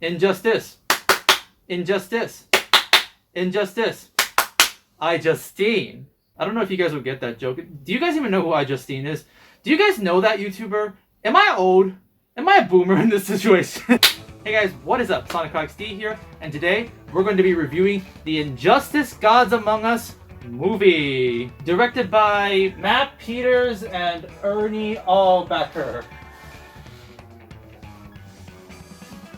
Injustice. Injustice. Injustice. iJustine. I don't know if you guys will get that joke. Do you guys even know who iJustine is? Do you guys know that YouTuber? Am I old? Am I a boomer in this situation? Hey guys, what is up? SonicHaXD here, and today we're going to be reviewing the Injustice Gods Among Us movie. Directed by Matt Peters and Ernie Allbecker.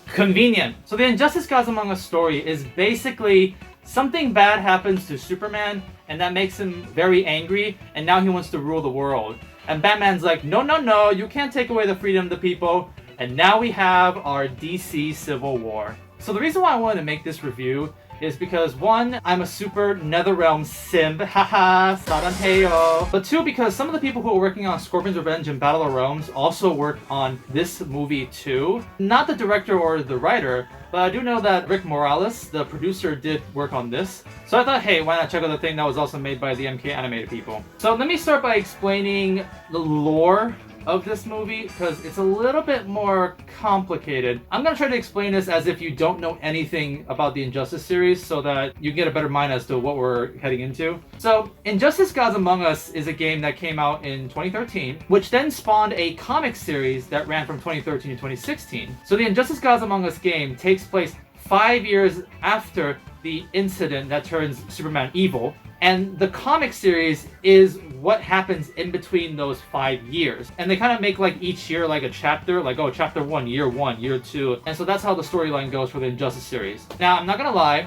Convenient. So the Injustice Gods Among Us story is basically something bad happens to Superman, and that makes him very angry, and now he wants to rule the world. And Batman's like, no, no, no, you can't take away the freedom of the people. And now we have our DC Civil War. So the reason why I wanted to make this review is because one, I'm a super NetherRealm simp, haha, saranteo. But two, because some of the people who are working on Scorpion's Revenge and Battle of Realms also worked on this movie too. Not the director or the writer, but I do know that Rick Morales, the producer, did work on this. So I thought, hey, why not check out the thing that was also made by the MK Animated people. So let me start by explaining the lore of this movie, because it's a little bit more complicated. I'm gonna try to explain this as if you don't know anything about the Injustice series so that you get a better mind as to what we're heading into. So Injustice Gods Among Us is a game that came out in 2013, which then spawned a comic series that ran from 2013 to 2016. So the Injustice Gods Among Us game takes place 5 years after the incident that turns Superman evil, and the comic series is what happens in between those 5 years. And they kind of make like each year like a chapter, like, oh, chapter 1, year 2. And so that's how the storyline goes for the Injustice series. Now, I'm not gonna lie,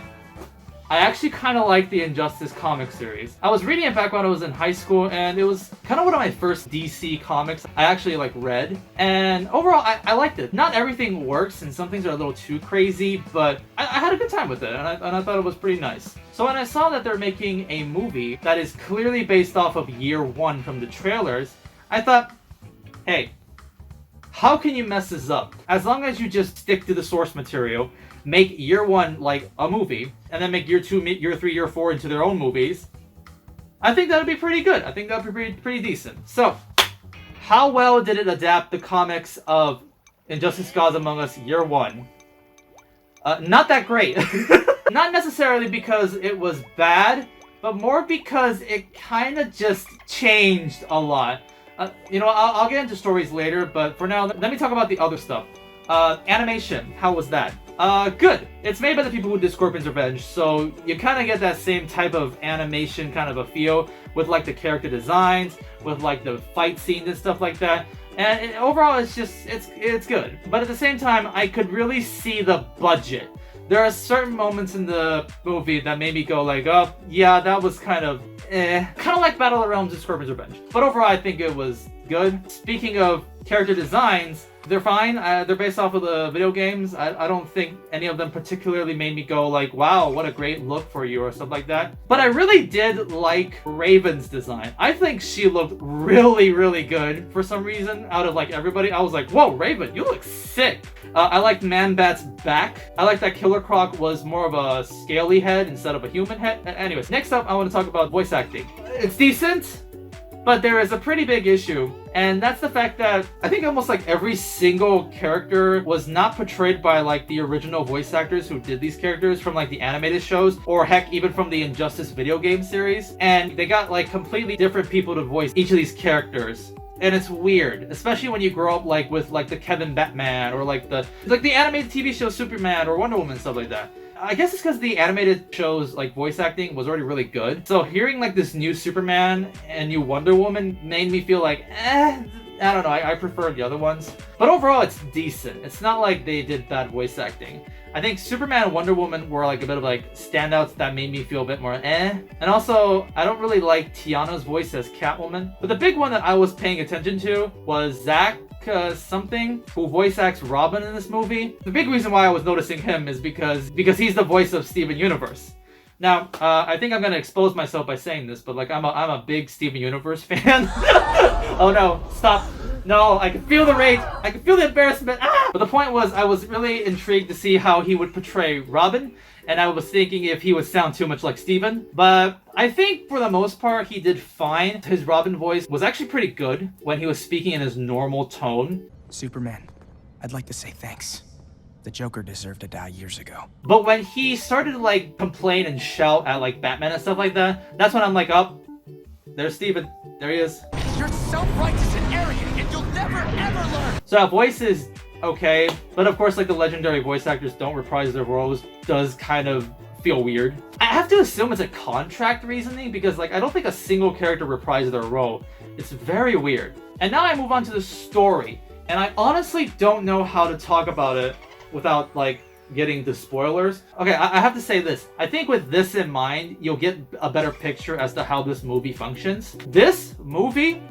I actually kind of like the Injustice comic series. I was reading it back when I was in high school, and it was kind of one of my first DC comics I actually like read. And overall, I liked it. Not everything works, and some things are a little too crazy, but I had a good time with it, and I thought it was pretty nice. So when I saw that they're making a movie that is clearly based off of year 1 from the trailers, I thought, hey, how can you mess this up? As long as you just stick to the source material, make year 1 like a movie, and then make year 2, year 3, year 4 into their own movies, I think that would be pretty good. I think that would be pretty decent. So, how well did it adapt the comics of Injustice Gods Among Us year 1? Not that great. Not necessarily because it was bad, but more because it kind of just changed a lot. I'll get into stories later, but for now, let me talk about the other stuff. Animation, how was that? Good. It's made by the people who did Scorpion's Revenge, so you kind of get that same type of animation kind of a feel with like the character designs, with like the fight scenes and stuff like that. And overall, it's good. But at the same time, I could really see the budget. There are certain moments in the movie that made me go like, oh, yeah, that was kind of Kind of like Battle of Realms and Scorpion's Revenge. But overall, I think it was good. Speaking of character designs, they're fine. They're based off of the video games. I don't think any of them particularly made me go like, wow, what a great look for you or stuff like that. But I really did like Raven's design. I think she looked really, really good for some reason out of like everybody. I was like, whoa, Raven, you look sick. I liked Man-Bat's back. I like that Killer Croc was more of a scaly head instead of a human head. Anyways, next up, I want to talk about voice acting. It's decent, but there is a pretty big issue, and that's the fact that I think almost like every single character was not portrayed by like the original voice actors who did these characters from like the animated shows, or heck, even from the Injustice video game series. And they got like completely different people to voice each of these characters. And it's weird, especially when you grow up like with like the Kevin Batman or like the animated TV show Superman or Wonder Woman and stuff like that. I guess it's because the animated show's like voice acting was already really good. So hearing like this new Superman and new Wonder Woman made me feel like, I don't know, I prefer the other ones. But overall, it's decent. It's not like they did bad voice acting. I think Superman and Wonder Woman were like a bit of like standouts that made me feel a bit more And also, I don't really like Tiana's voice as Catwoman. But the big one that I was paying attention to was Zach something, who voice acts Robin in this movie. The big reason why I was noticing him is because he's the voice of Steven Universe. Now, I think I'm gonna expose myself by saying this, but like I'm a big Steven Universe fan. Oh no, stop. No, I can feel the rage. I can feel the embarrassment. Ah! But the point was, I was really intrigued to see how he would portray Robin, and I was thinking if he would sound too much like Steven. But I think for the most part, he did fine. His Robin voice was actually pretty good when he was speaking in his normal tone. Superman, I'd like to say thanks. The Joker deserved to die years ago. But when he started to like complain and shout at like Batman and stuff like that, that's when I'm like, oh, there's Steven. There he is. You're self-righteous and arrogant, and you'll never ever learn. So that voice is okay, but of course like the legendary voice actors don't reprise their roles, does kind of feel weird. I have to assume it's a contract reasoning because like I don't think a single character reprises their role. It's very weird. And now I move on to the story, and I honestly don't know how to talk about it without like getting to spoilers. Okay, I have to say this. I think with this in mind, you'll get a better picture as to how this movie functions. This movie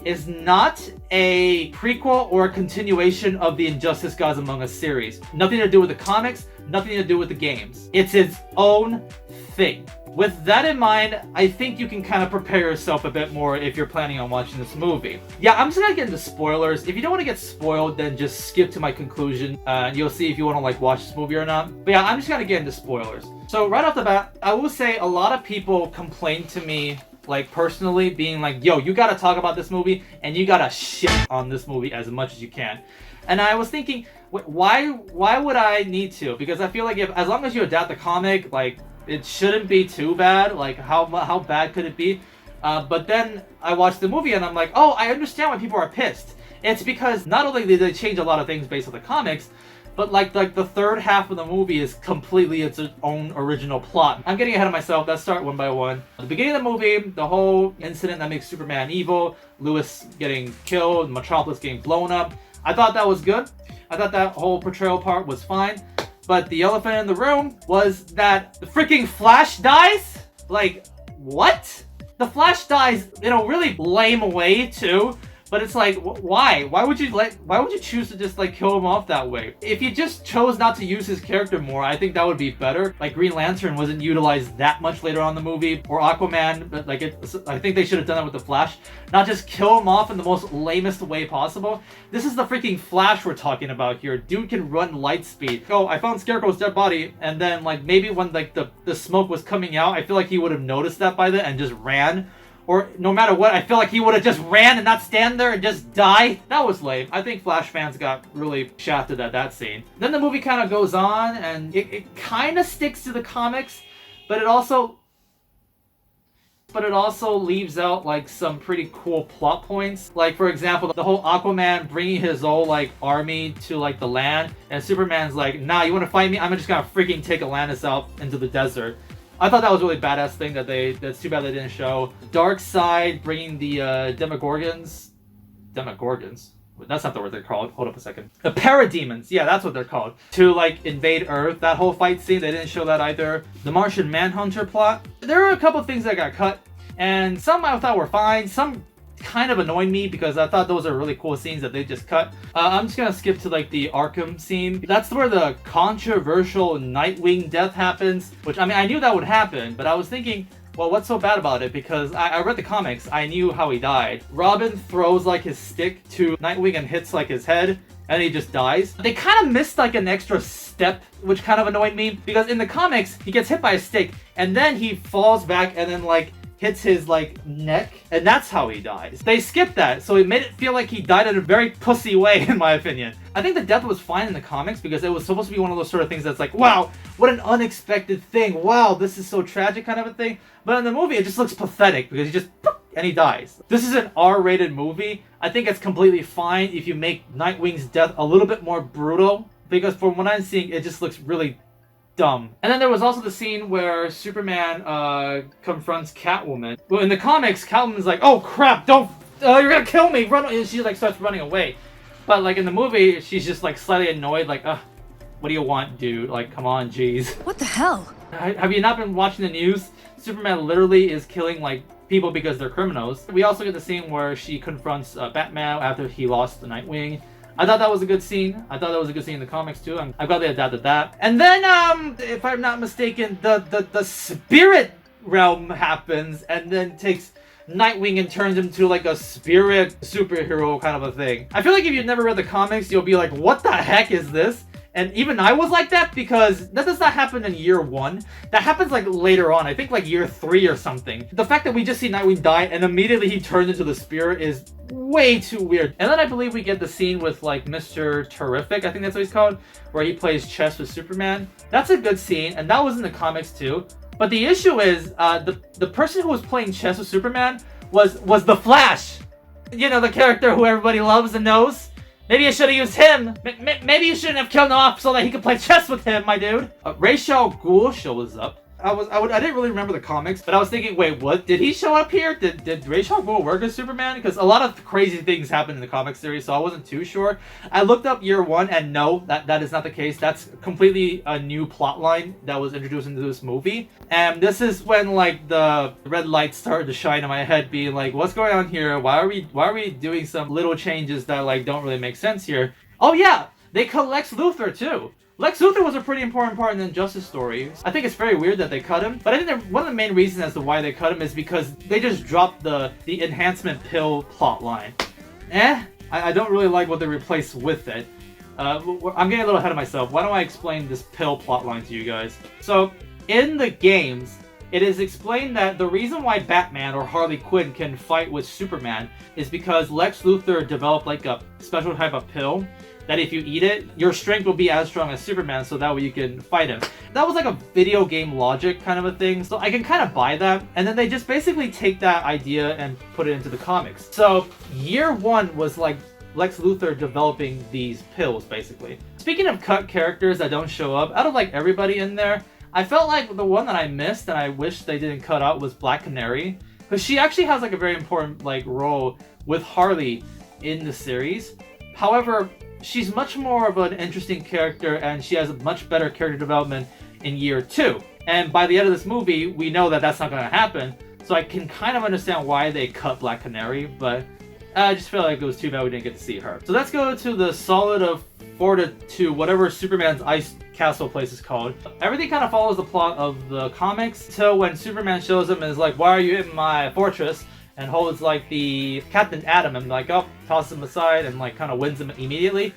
is not a prequel or a continuation of the Injustice Gods Among Us series. Nothing to do with the comics, nothing to do with the games. It's its own thing. With that in mind, I think you can kind of prepare yourself a bit more if you're planning on watching this movie. Yeah, I'm just gonna get into spoilers. If you don't want to get spoiled, then just skip to my conclusion and you'll see if you want to like watch this movie or not. But yeah, I'm just gonna get into spoilers. So right off the bat, I will say a lot of people complain to me like personally being like, yo, you gotta talk about this movie and you gotta shit on this movie as much as you can. And I was thinking, why would I need to? Because I feel like if as long as you adapt the comic, like it shouldn't be too bad. Like how bad could it be? But then I watched the movie and I'm like, oh, I understand why people are pissed. It's because not only did they change a lot of things based on the comics, but like the third half of the movie is completely its own original plot. I'm getting ahead of myself. Let's start one by one. At the beginning of the movie, the whole incident that makes Superman evil, Lewis getting killed, Metropolis getting blown up. I thought that was good. I thought that whole portrayal part was fine. But the elephant in the room was that the freaking Flash dies? Like, what? The Flash dies in a really lame way too. But it's like, why? Why would you choose to just like kill him off that way? If you just chose not to use his character more, I think that would be better. Like Green Lantern wasn't utilized that much later on in the movie, or Aquaman, but like I think they should have done that with the Flash. Not just kill him off in the most lamest way possible. This is the freaking Flash we're talking about here. Dude can run light speed. Oh, I found Scarecrow's dead body, and then like maybe when like the smoke was coming out, I feel like he would have noticed that by then and just ran. Or no matter what, I feel like he would have just ran and not stand there and just die. That was lame. I think Flash fans got really shafted at that scene. Then the movie kind of goes on and it kind of sticks to the comics, but it also leaves out like some pretty cool plot points. Like for example, the whole Aquaman bringing his whole like army to like the land, and Superman's like, nah, you want to fight me? I'm just gonna freaking take Atlantis out into the desert. I thought that was a really badass thing that's too bad they didn't show. Darkseid bringing the Demogorgons? That's not the word they're called. Hold up a second. The Parademons, yeah, that's what they're called. To like invade Earth. That whole fight scene, they didn't show that either. The Martian Manhunter plot. There were a couple of things that got cut, and some I thought were fine. Some kind of annoyed me because I thought those are really cool scenes that they just cut. I'm just gonna skip to like the Arkham scene. That's where the controversial Nightwing death happens, which I mean I knew that would happen, but I was thinking, well, what's so bad about it? Because I read the comics, I knew how he died. Robin throws like his stick to Nightwing and hits like his head, and he just dies. They kind of missed like an extra step, which kind of annoyed me, because in the comics he gets hit by a stick and then he falls back and then like hits his like neck, and that's how he dies. They skipped that, so it made it feel like he died in a very pussy way, in my opinion. I think the death was fine in the comics because it was supposed to be one of those sort of things that's like, wow, what an unexpected thing. Wow, this is so tragic kind of a thing. But in the movie, it just looks pathetic because he just and he dies. This is an R-rated movie. I think it's completely fine if you make Nightwing's death a little bit more brutal, because from what I'm seeing, it just looks really dumb. And then there was also the scene where Superman confronts Catwoman. Well, in the comics, Catwoman's like, oh crap, don't, you're gonna kill me, run, and she like starts running away. But like in the movie, she's just like slightly annoyed, like, what do you want, dude? Like, come on, jeez. What the hell? Have you not been watching the news? Superman literally is killing like people because they're criminals. We also get the scene where she confronts Batman after he lost the Nightwing. I thought that was a good scene. I thought that was a good scene in the comics too. I'm glad they adapted that. And then, if I'm not mistaken, the spirit realm happens and then takes Nightwing and turns him to like a spirit superhero kind of a thing. I feel like if you've never read the comics, you'll be like, what the heck is this? And even I was like that because that does not happen in year 1. That happens like later on. I think like year 3 or something. The fact that we just see Nightwing die and immediately he turns into the spirit is way too weird. And then I believe we get the scene with like Mr. Terrific, I think that's what he's called, where he plays chess with Superman. That's a good scene, and that was in the comics too. But the issue is, the person who was playing chess with Superman was the Flash. You know, the character who everybody loves and knows. Maybe I should have used him. Maybe you shouldn't have killed him off so that he could play chess with him, my dude. Ra's al Ghul shows up. I didn't really remember the comics, but I was thinking, wait, what? Did he show up here? Did Ra's al Ghul work as Superman? Because a lot of crazy things happened in the comic series, so I wasn't too sure. I looked up year 1, and no, that is not the case. That's completely a new plot line that was introduced into this movie. And this is when like the red lights started to shine in my head, being like, what's going on here? Why are we doing some little changes that like don't really make sense here? Oh yeah, they cut Lex Luthor too. Lex Luthor was a pretty important part in the Injustice story. I think it's very weird that they cut him, but I think that one of the main reasons as to why they cut him is because they just dropped the enhancement pill plot line. I don't really like what they replaced with it. I'm getting a little ahead of myself. Why don't I explain this pill plot line to you guys? So, in the games, it is explained that the reason why Batman or Harley Quinn can fight with Superman is because Lex Luthor developed like a special type of pill that if you eat it, your strength will be as strong as Superman, so that way you can fight him. That was like a video game logic kind of a thing, so I can kind of buy that. And then they just basically take that idea and put it into the comics. So year 1 was like Lex Luthor developing these pills, basically. Speaking of cut characters that don't show up, out of like everybody in there, I felt like the one that I missed and I wish they didn't cut out was Black Canary, because she actually has like a very important like role with Harley in the series. However, she's much more of an interesting character and she has a much better character development in year 2. And by the end of this movie, we know that that's not going to happen. So I can kind of understand why they cut Black Canary, but I just feel like it was too bad we didn't get to see her. So let's go to the Solid of Fortitude, whatever Superman's ice castle place is called. Everything kind of follows the plot of the comics. So when Superman shows him and is like, why are you in my fortress? And holds like the Captain Atom and like, oh, tosses him aside and like kind of wins him immediately.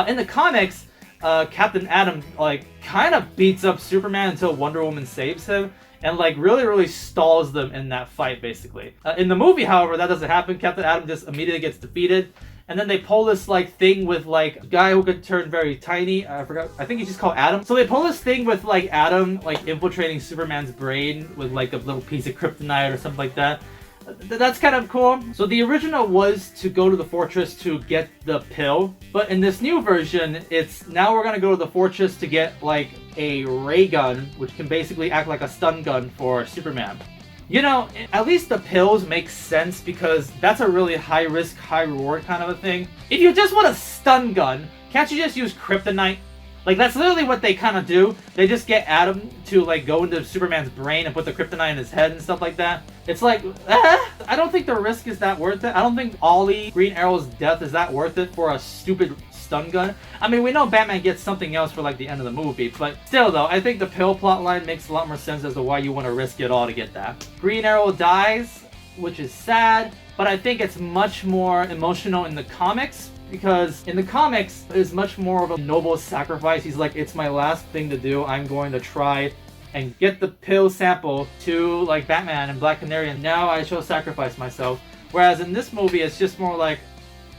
In the comics, Captain Atom like kind of beats up Superman until Wonder Woman saves him and like really stalls them in that fight basically. In the movie, however, that doesn't happen. Captain Atom just immediately gets defeated. And then they pull this like thing with like a guy who could turn very tiny. I forgot. I think he's just called Atom. So they pull this thing with like Atom like infiltrating Superman's brain with like a little piece of kryptonite or something like that. That's kind of cool. So the original was to go to the fortress to get the pill, but in this new version, it's now we're gonna go to the fortress to get like a ray gun, which can basically act like a stun gun for Superman. You know, at least the pills make sense because that's a really high risk, high reward kind of a thing. If you just want a stun gun, can't you just use kryptonite? Like, that's literally what they kind of do. They just get Atom to, like, go into Superman's brain and put the kryptonite in his head and stuff like that. It's like, I don't think the risk is that worth it. I don't think Ollie, Green Arrow's death is that worth it for a stupid stun gun. I mean, we know Batman gets something else for, like, the end of the movie. But still, though, I think the pill plotline makes a lot more sense as to why you want to risk it all to get that. Green Arrow dies, which is sad. But I think it's much more emotional in the comics. Because in the comics, it's much more of a noble sacrifice. He's like, it's my last thing to do. I'm going to try and get the pill sample to like Batman and Black Canary, and now I shall sacrifice myself. Whereas in this movie, it's just more like,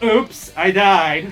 oops, I died.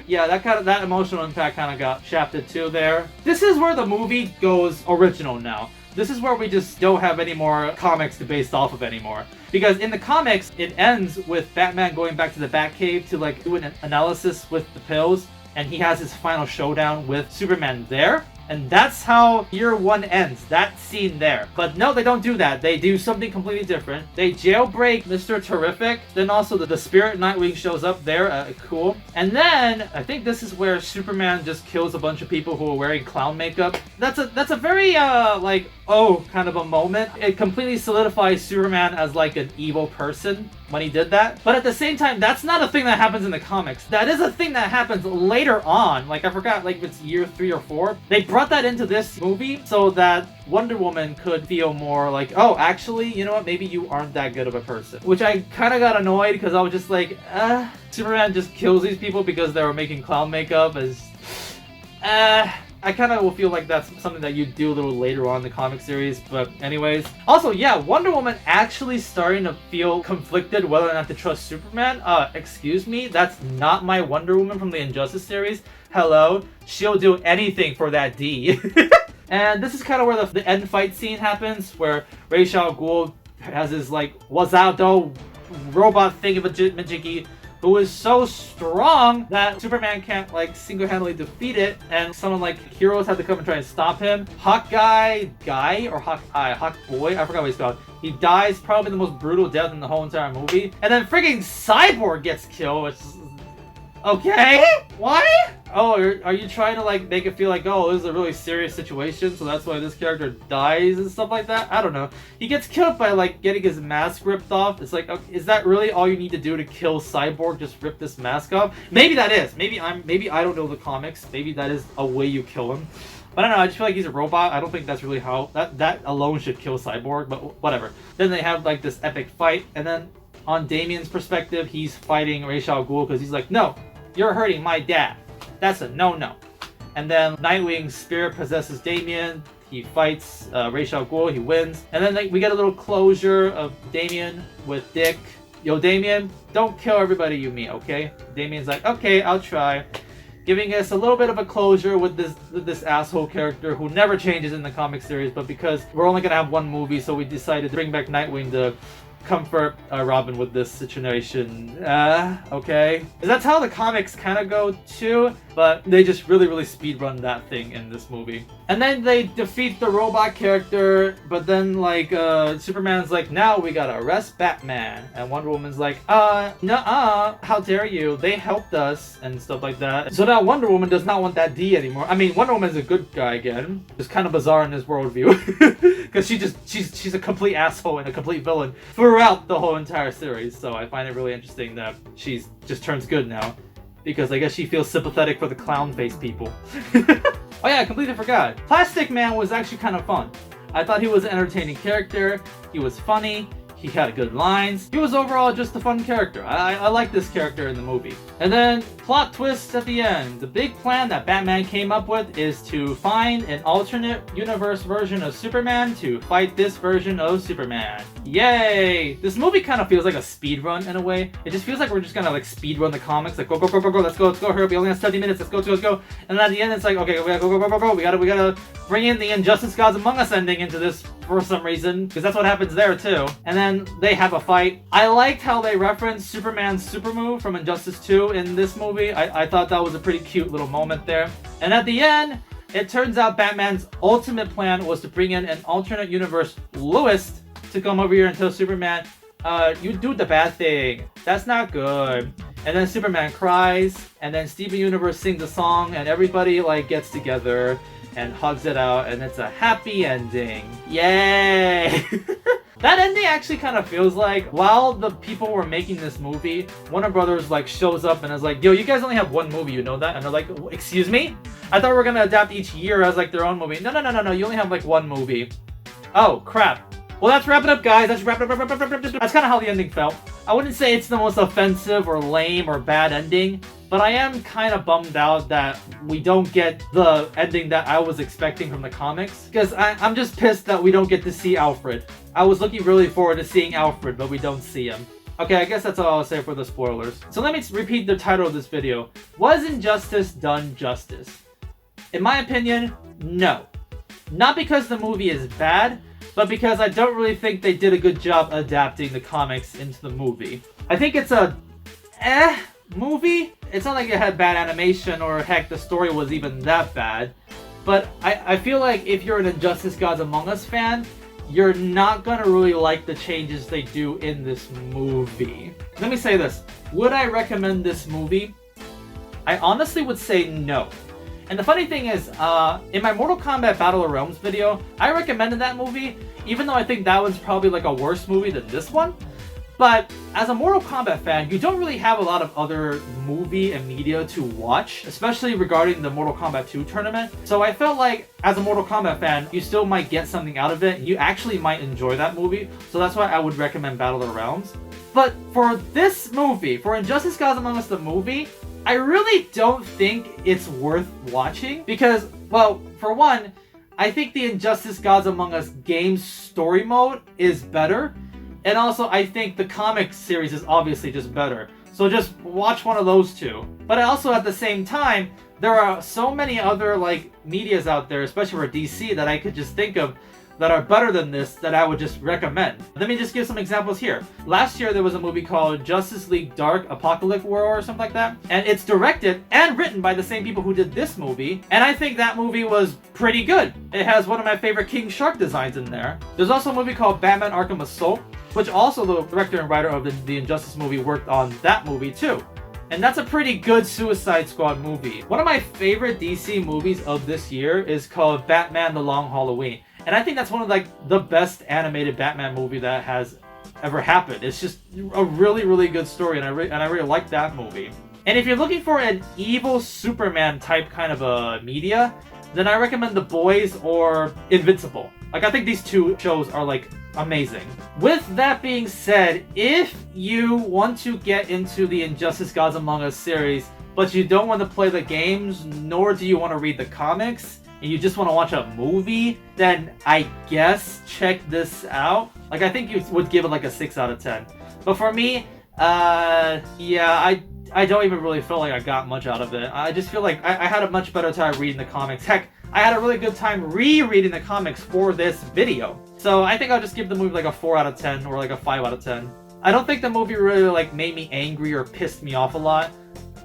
Yeah, that emotional impact kind of got shafted too there. This is where the movie goes original now. This is where we just don't have any more comics to base off of anymore. Because in the comics, it ends with Batman going back to the Batcave to like do an analysis with the pills, and he has his final showdown with Superman there. And that's how year 1 ends, that scene there. But no, they don't do that. They do something completely different. They jailbreak Mr. Terrific. Then also the Spirit Nightwing shows up there. Cool. And then I think this is where Superman just kills a bunch of people who are wearing clown makeup. That's a very like, oh, kind of a moment. It completely solidifies Superman as like an evil person when he did that. But at the same time, that's not a thing that happens in the comics. That is a thing that happens later on. Like, I forgot, like, if it's year 3 or 4. They brought that into this movie so that Wonder Woman could feel more like, oh, actually, you know what? Maybe you aren't that good of a person. Which I kind of got annoyed because I was just like, Superman just kills these people because they were making clown makeup. I kind of will feel like that's something that you do a little later on in the comic series, but anyways. Also, yeah, Wonder Woman actually starting to feel conflicted whether or not to trust Superman. Excuse me, that's not my Wonder Woman from the Injustice series. Hello, she'll do anything for that D. And this is kind of where the end fight scene happens, where Ra's al Ghul has his, like, Wazado robot thingamajiggy, who is so strong that Superman can't, like, single-handedly defeat it, and someone like heroes have to come and try and stop him. Hawk Boy, I forgot what he's called. He dies probably the most brutal death in the whole entire movie, and then frigging Cyborg gets killed, which is... Okay? Why? Oh, are you trying to, like, make it feel like, oh, this is a really serious situation, so that's why this character dies and stuff like that? I don't know. He gets killed by, like, getting his mask ripped off. It's like, okay, is that really all you need to do to kill Cyborg? Just rip this mask off? Maybe that is. Maybe I don't know the comics. Maybe that is a way you kill him. But I don't know, I just feel like he's a robot. I don't think that's really how... That alone should kill Cyborg, but whatever. Then they have, like, this epic fight, and then on Damian's perspective, he's fighting Ra's al Ghul because he's like, no, you're hurting my dad. That's a no-no. And then Nightwing's spirit possesses Damian. He fights Ra's al Ghul. He wins. And then we get a little closure of Damian with Dick. Yo, Damian, don't kill everybody you meet, okay? Damian's like, okay, I'll try. Giving us a little bit of a closure with this asshole character who never changes in the comic series, but because we're only gonna have one movie, so we decided to bring back Nightwing to comfort Robin with this situation. Okay. That's how the comics kind of go too, but they just really speedrun that thing in this movie. And then they defeat the robot character, but then, like, Superman's like, now we gotta arrest Batman. And Wonder Woman's like, nuh-uh, how dare you? They helped us, and stuff like that. So now Wonder Woman does not want that D anymore. I mean, Wonder Woman's a good guy again. It's kind of bizarre in his worldview. Because she's a complete asshole and a complete villain throughout the whole entire series. So I find it really interesting that she's just turns good now. Because I guess she feels sympathetic for the clown face people. Oh yeah, I completely forgot. Plastic Man was actually kind of fun. I thought he was an entertaining character. He was funny. He had good lines. He was overall just a fun character. I like this character in the movie. And then, plot twist at the end. The big plan that Batman came up with is to find an alternate universe version of Superman to fight this version of Superman. Yay! This movie kind of feels like a speed run in a way. It just feels like we're just gonna, like, speed run the comics. Like, go, let's go, hurry up, we only have 70 minutes, let's go. And then at the end, it's like, okay, we gotta go. We gotta bring in the Injustice Gods Among Us ending into this for some reason, because that's what happens there too. And then they have a fight. I liked how they referenced Superman's super move from Injustice 2 in this movie. I thought that was a pretty cute little moment there. And at the end, it turns out Batman's ultimate plan was to bring in an alternate universe Lois to come over here and tell Superman, you do the bad thing. That's not good. And then Superman cries, and then Steven Universe sings a song, and everybody, like, gets together and hugs it out, and it's a happy ending. Yay! That ending actually kind of feels like, while the people were making this movie, Warner Brothers, like, shows up and is like, yo, you guys only have one movie, you know that? And they're like, excuse me? I thought we were gonna adapt each year as, like, their own movie. No, you only have, like, one movie. Oh, crap. Well, let's wrap it up, guys. Let's wrap it up. That's kind of how the ending felt. I wouldn't say it's the most offensive or lame or bad ending, but I am kind of bummed out that we don't get the ending that I was expecting from the comics. Because I'm just pissed that we don't get to see Alfred. I was looking really forward to seeing Alfred, but we don't see him. Okay, I guess that's all I'll say for the spoilers. So let me repeat the title of this video. Was Injustice done justice? In my opinion, no. Not because the movie is bad, but because I don't really think they did a good job adapting the comics into the movie. I think it's a movie. It's not like it had bad animation or heck, the story was even that bad. But I feel like if you're an Injustice Gods Among Us fan, you're not gonna really like the changes they do in this movie. Let me say this. Would I recommend this movie? I honestly would say no. And the funny thing is, in my Mortal Kombat Battle of Realms video, I recommended that movie, even though I think that one's probably like a worse movie than this one. But as a Mortal Kombat fan, you don't really have a lot of other movie and media to watch, especially regarding the Mortal Kombat 2 tournament. So I felt like, as a Mortal Kombat fan, you still might get something out of it. You actually might enjoy that movie. So that's why I would recommend Battle of the Realms. But for this movie, for Injustice Gods Among Us the movie, I really don't think it's worth watching because, well, for one, I think the Injustice Gods Among Us game's story mode is better, and also I think the comic series is obviously just better. So just watch one of those two. But I also, at the same time, there are so many other like medias out there, especially for DC, that I could just think of that are better than this that I would just recommend. Let me just give some examples here. Last year there was a movie called Justice League Dark Apocalypse War or something like that, and it's directed and written by the same people who did this movie, and I think that movie was pretty good. It has one of my favorite King Shark designs in there. There's also a movie called Batman Arkham Assault, which also the director and writer of the Injustice movie worked on that movie too. And that's a pretty good Suicide Squad movie. One of my favorite DC movies of this year is called Batman The Long Halloween. And I think that's one of like the best animated Batman movie that has ever happened. It's just a really, really good story, and I really like that movie. And if you're looking for an evil Superman type kind of a media, then I recommend The Boys or Invincible. Like, I think these two shows are like amazing. With that being said, if you want to get into the Injustice Gods Among Us series, but you don't want to play the games, nor do you want to read the comics, and you just want to watch a movie, then I guess check this out. Like, I think you would give it like a 6 out of 10. But for me, yeah, I don't even really feel like I got much out of it. I just feel like I had a much better time reading the comics. Heck, I had a really good time rereading the comics for this video. So I think I'll just give the movie like a 4 out of 10 or like a 5 out of 10. I don't think the movie really like made me angry or pissed me off a lot,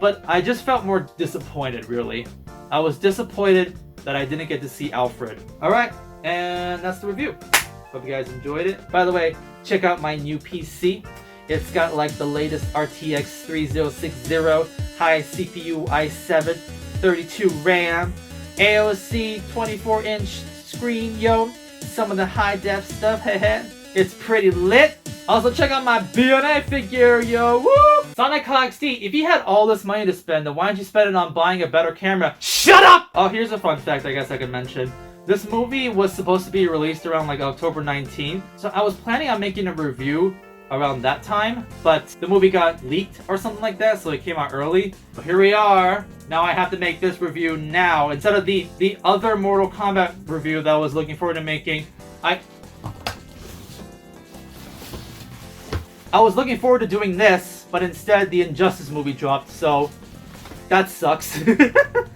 but I just felt more disappointed, really. I was disappointed that I didn't get to see Alfred. Alright, and that's the review. Hope you guys enjoyed it. By the way, check out my new PC. It's got like the latest RTX 3060, high CPU i7, 32 RAM, AOC 24-inch screen, yo. Some of the high def stuff, hehe. It's pretty lit. Also check out my B&A figure, yo, woo! SonicHaXD, if you had all this money to spend, then why don't you spend it on buying a better camera? Shut up! Oh, here's a fun fact I guess I could mention. This movie was supposed to be released around like October 19th, so I was planning on making a review around that time, but the movie got leaked or something like that, so it came out early. But here we are. Now I have to make this review now instead of the other Mortal Kombat review that I was looking forward to making. I was looking forward to doing this, but instead the Injustice movie dropped, so that sucks.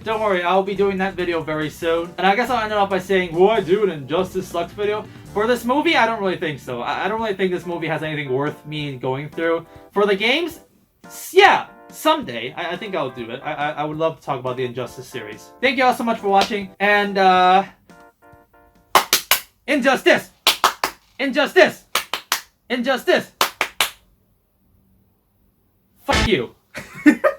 Don't worry, I'll be doing that video very soon. And I guess I'll end it off by saying, will I do an Injustice Sucks video? For this movie, I don't really think so. I don't really think this movie has anything worth me going through. For the games, yeah, someday. I think I'll do it. I would love to talk about the Injustice series. Thank you all so much for watching, and Injustice! Injustice! Injustice! Fuck you.